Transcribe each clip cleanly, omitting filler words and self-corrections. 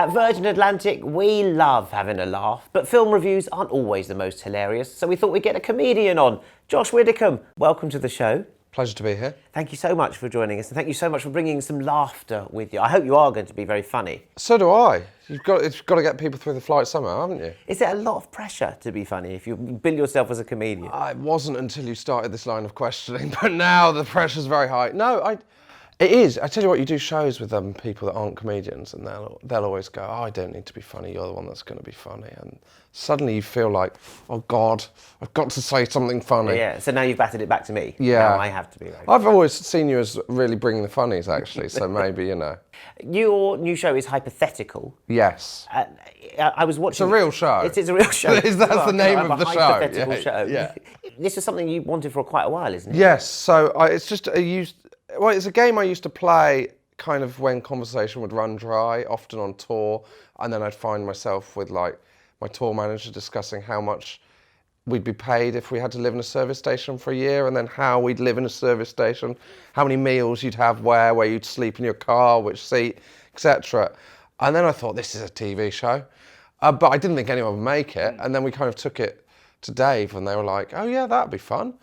At Virgin Atlantic, we love having a laugh, but film reviews aren't always the most hilarious, so we thought we'd get a comedian on. Josh Widdicombe, welcome to the show. Pleasure to be here. Thank you so much for joining us, and thank you so much for bringing some laughter with you. I hope you are going to be very funny. So do I. You've got to get people through the flight somehow, haven't you? Is there a lot of pressure to be funny if you bill yourself as a comedian? It wasn't until you started this line of questioning, but now the pressure's very high. No, it is. I tell you what, you do shows with people that aren't comedians, and they'll always go, "Oh, I don't need to be funny. You're the one that's going to be funny." And suddenly you feel like, "Oh God, I've got to say something funny." Yeah. So now you've batted it back to me. Yeah. Now I have to be. Right. I've always seen you as really bringing the funnies, actually. So maybe Your new show is Hypothetical. Yes. I was watching. It's a real show. It is a real show. That's the name of the show. Hypothetical show. Yeah. This is something you wanted for quite a while, isn't it? Yes. So it's just it's a game I used to play kind of when conversation would run dry, often on tour, and then I'd find myself with like my tour manager discussing how much we'd be paid if we had to live in a service station for a year, and then how we'd live in a service station, how many meals you'd have where you'd sleep in your car, which seat, etc. And then I thought, this is a TV show. But I didn't think anyone would make it, and then we kind of took it to Dave, and they were like, oh yeah, that'd be fun.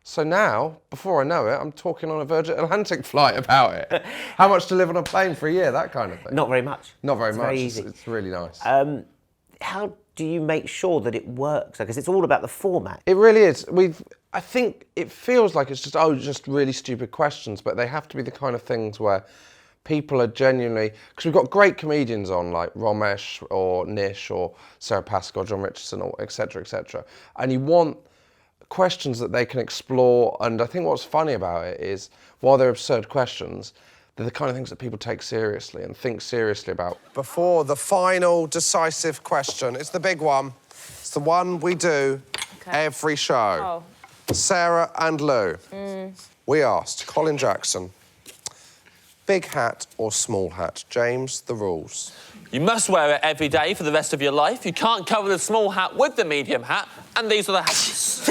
So now, before I know it, I'm talking on a Virgin Atlantic flight about it. How much to live on a plane for a year, that kind of thing. Not very much. Not very much. Very easy. It's really nice. How do you make sure that it works? Because it's all about the format. It really is. I think it feels like it's just really stupid questions, but they have to be the kind of things where people are genuinely, because we've got great comedians on like Ramesh or Nish or Sarah Pascoe, John Richardson, or etc. etc. And you want questions that they can explore, and I think what's funny about it is, while they're absurd questions, they're the kind of things that people take seriously and think seriously about. Before the final decisive question, it's the big one. It's the one we do every show. Oh. Sarah and Lou. We asked Colin Jackson, big hat or small hat? James, the rules. You must wear it every day for the rest of your life. You can't cover the small hat with the medium hat, and these are the hats.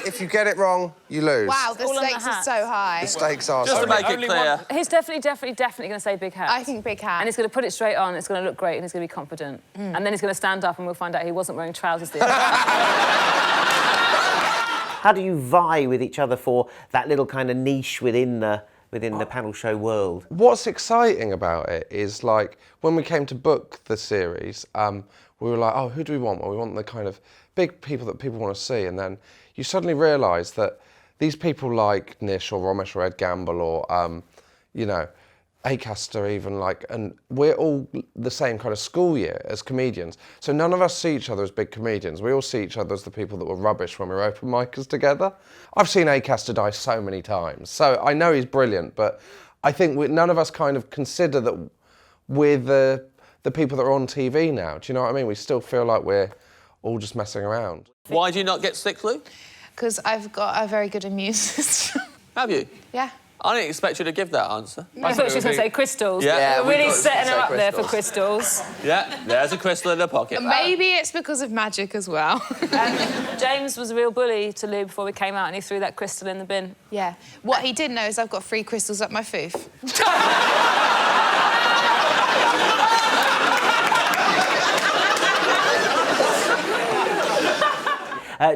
If you get it wrong, you lose. Wow, the stakes are so high. The stakes are Just so to make it clear. He's definitely going to say big hat. I think big hat. And he's going to put it straight on, it's going to look great, and he's going to be confident. And then he's going to stand up and we'll find out he wasn't wearing trousers the other How do you vie with each other for that little kind of niche within the panel show world? What's exciting about it is, like, when we came to book the series, we were like, oh, who do we want? Well, we want the kind of big people that people want to see, and then you suddenly realise that these people like Nish or Ramesh or Ed Gamble or, Acaster even, like, and we're all the same kind of school year as comedians. So none of us see each other as big comedians. We all see each other as the people that were rubbish when we were open micers together. I've seen Acaster die so many times. So I know he's brilliant, but I think none of us kind of consider that we're the people that are on TV now. Do you know what I mean? We still feel like we're all just messing around. Why do you not get sick, Lou? Because I've got a very good immune system. Have you? Yeah. I didn't expect you to give that answer. I thought she was going to say crystals. Yeah, We're really setting her up there for crystals. Yeah, there's a crystal in her pocket. Maybe it's because of magic as well. James was a real bully to Lou before we came out, and he threw that crystal in the bin. Yeah. What he didn't know is I've got 3 crystals up my foof.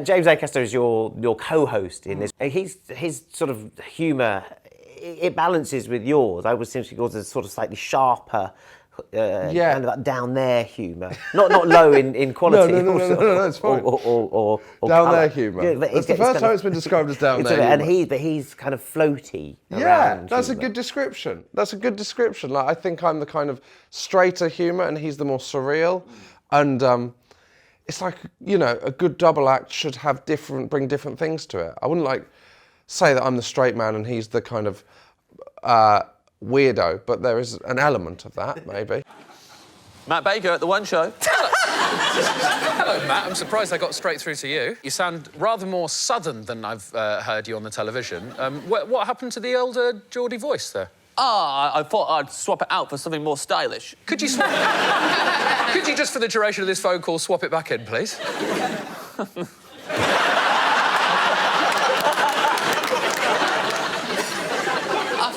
James Acaster is your co-host in this. His sort of humour, it balances with yours. I would simply yours as sort of slightly sharper, kind of like down there humour, not low in quality. No, it's fine. Or down colour. there humour. Yeah, That's the first time it's been described as down there and humour. he's kind of floaty. Yeah, that's humour. a good description. That's a good description. Like, I think I'm the kind of straighter humour, and he's the more surreal, and. It's like, a good double act should bring different things to it. I wouldn't say that I'm the straight man and he's the kind of weirdo, but there is an element of that, maybe. Matt Baker at The One Show. Hello, Matt. I'm surprised I got straight through to you. You sound rather more southern than I've heard you on the television. What happened to the older Geordie voice there? I thought I'd swap it out for something more stylish. Could you swap Could you just, for the duration of this phone call, swap it back in, please?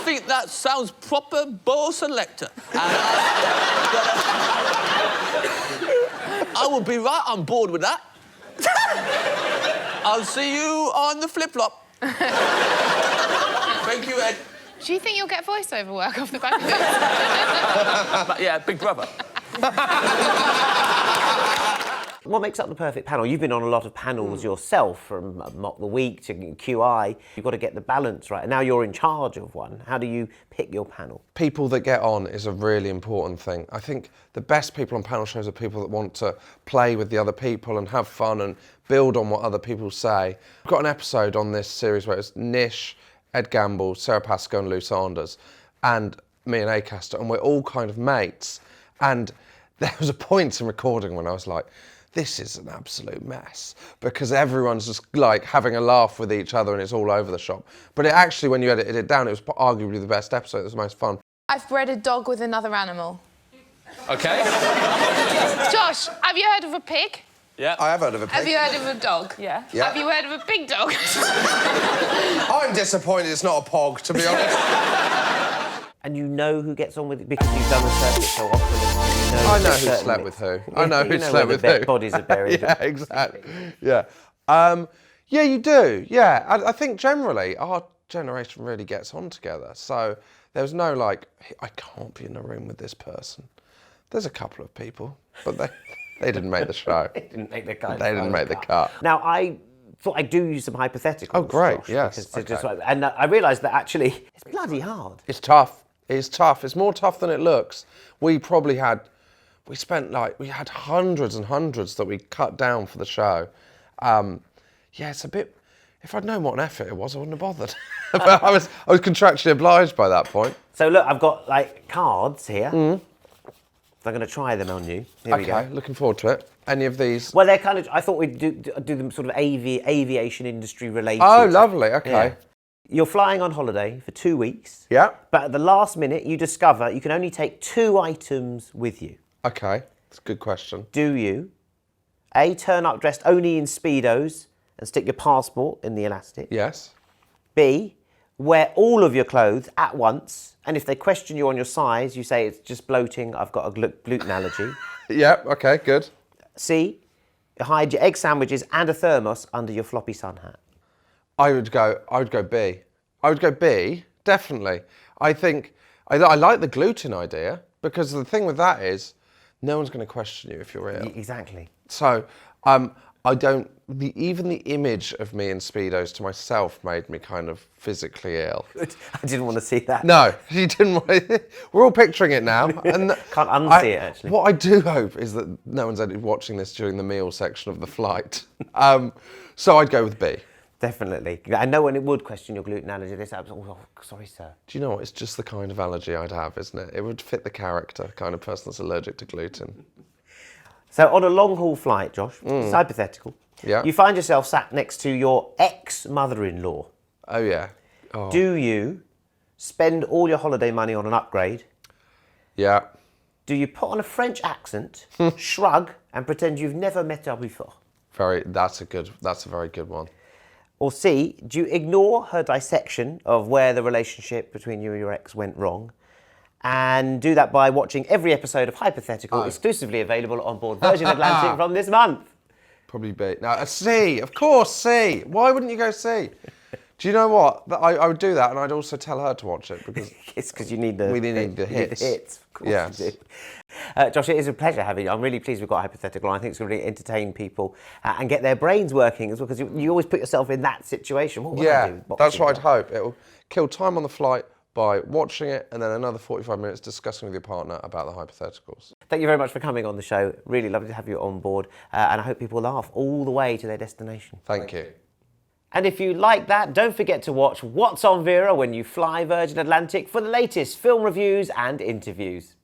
think that sounds proper ball selector. And I will be right on board with that. I'll see you on the flip-flop. Thank you, Ed. Do you think you'll get voiceover work off the back of it? But yeah, Big Brother. What makes up the perfect panel? You've been on a lot of panels yourself, from Mock the Week to QI. You've got to get the balance right. And now you're in charge of one. How do you pick your panel? People that get on is a really important thing. I think the best people on panel shows are people that want to play with the other people and have fun and build on what other people say. I've got an episode on this series where it's Nish, Ed Gamble, Sarah Pascoe and Lou Sanders, and me and Acaster, and we're all kind of mates. And there was a point in recording when I was like, this is an absolute mess, because everyone's just like having a laugh with each other and it's all over the shop. But it actually, when you edited it down, it was arguably the best episode. It was the most fun. I've bred a dog with another animal. OK. Josh, have you heard of a pig? Yeah. I have heard of a pig. Have you heard of a dog? Yeah. Yeah. Have you heard of a big dog? I'm disappointed it's not a pog, to be honest. And you know who gets on with it because you've done the circuit so often. And you know I know there's who certain slept bits. with who. I know You who know slept where with the who. bodies are buried. Yeah, exactly. Yeah. Yeah, you do. Yeah, I think generally our generation really gets on together. So there's no like, I can't be in a room with this person. There's a couple of people, but they didn't make the show. They didn't make the cut. They didn't make the cut. Now, I thought I'd do you some hypotheticals. Oh, great, Josh, yes, because it's okay. just, and I realised that actually it's bloody hard. It's tough. It's tough. It's more tough than it looks. We had hundreds and hundreds that we cut down for the show. Yeah, it's a bit, if I'd known what an effort it was, I wouldn't have bothered. But I was contractually obliged by that point. So look, I've got like cards here. So I'm going to try them on you. Here we Okay, go. looking forward to it. Any of these? Well, they're kind of, I thought we'd do them sort of aviation industry related. Oh, lovely. Okay. Yeah. You're flying on holiday for 2 weeks. Yeah. But at the last minute, you discover you can only take 2 items with you. Okay, that's a good question. Do you, A, turn up dressed only in Speedos and stick your passport in the elastic? Yes. B, wear all of your clothes at once, and if they question you on your size, you say it's just bloating, I've got a gluten allergy. Yeah, okay, good. C, hide your egg sandwiches and a thermos under your floppy sun hat. I would go B. I would go B, definitely. I think, I like the gluten idea, because the thing with that is, no one's going to question you if you're ill. Exactly. So, even the image of me in Speedos to myself made me kind of physically ill. I didn't want to see that. No, you didn't want to, we're all picturing it now. And Can't unsee it, actually. What I do hope is that no one's watching this during the meal section of the flight. So I'd go with B. Definitely. I know when it would question your gluten allergy, this oh, sorry, sir. Do you know what? It's just the kind of allergy I'd have, isn't it? It would fit the character, kind of person that's allergic to gluten. So on a long-haul flight, Josh, it's hypothetical, Yeah. you find yourself sat next to your ex-mother-in-law. Oh, yeah. Oh. Do you spend all your holiday money on an upgrade? Yeah. Do you put on a French accent, shrug, and pretend you've never met her before? That's a very good one. Or C, do you ignore her dissection of where the relationship between you and your ex went wrong, and do that by watching every episode of Hypothetical, exclusively available on board Virgin Atlantic from this month? Probably B. No, a C, of course, C. Why wouldn't you go C? Do you know what? I would do that, and I'd also tell her to watch it, because It's because you need the we need the hits. Of course Yes. you do. Josh, it is a pleasure having you. I'm really pleased we've got Hypothetical. I think it's going to really entertain people and get their brains working as well, because you always put yourself in that situation. What would I do? That's what I'd hope. It'll kill time on the flight by watching it, and then another 45 minutes discussing with your partner about the hypotheticals. Thank you very much for coming on the show. Really lovely to have you on board, and I hope people laugh all the way to their destination. Thank you. And if you like that, don't forget to watch What's on Vera when you fly Virgin Atlantic for the latest film reviews and interviews.